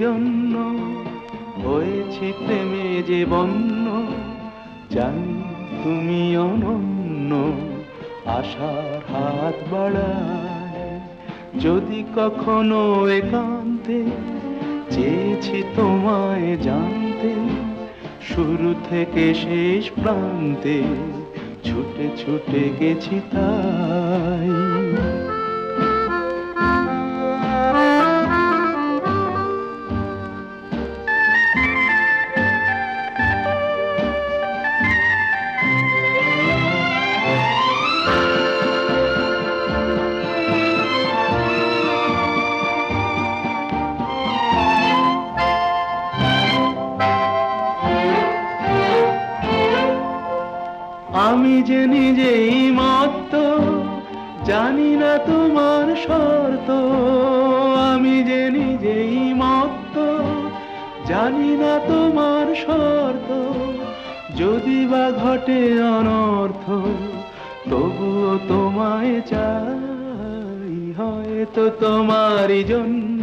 জন্য হয়েছি প্রেমে যে বন্য, জানি তুমি অনন্য, আশার হাত বাড়ায়। যদি কখনো একান্তে চেয়েছি তোমায় জানতে, শুরু থেকে শেষ প্রান্তে ছুটে ছুটে গেছি তাই। আমি যে নিজেই মত্ত, জানি না তোমার শর্ত। আমি যে নিজেই মত্ত, জানি না তোমার শর্ত। যদি বা ঘটে অনর্থ, তবুও তোমায় চাই। হয়তো তোমারই জন্য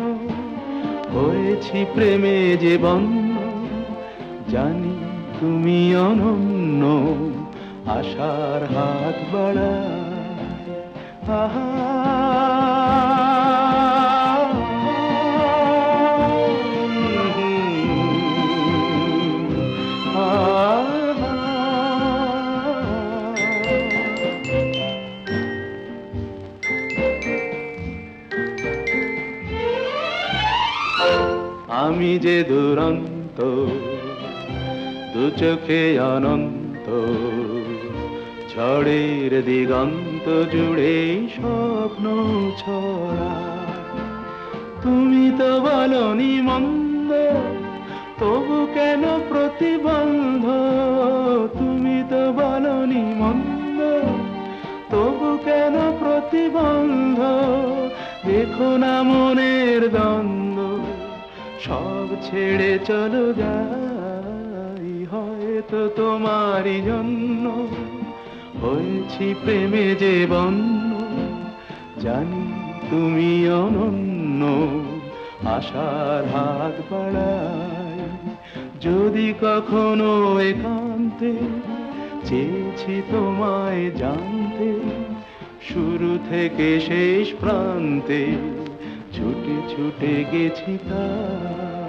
হয়েছি প্রেমে যে বন্য, জানি তুমি অনন্য, আশার হাত বাড়ায়। আহা আমি যে দুরন্ত, দু চোখে অনন্ত, ঝড়ের দিগন্ত জুড়ে স্বপ্ন ছড়া। তুমি তো বলনি মন্দ, তবু কেন প্রতিবন্ধ? তুমি তো বলনি মন্দ, তবু কেন প্রতিবন্ধ? দেখো না মনের দ্বন্দ্ব, সব ছেড়ে চলো যাই। হয়তো তোমারই জন্য হয়েছি প্রেমে যে বন্য, জানি তুমি অনন্য, আশার হাত বাড়ায়। যদি কখনো একান্তে চেয়েছি তোমায় জানতে, শুরু থেকে শেষ প্রান্তে ছুটে ছুটে গেছি তাই।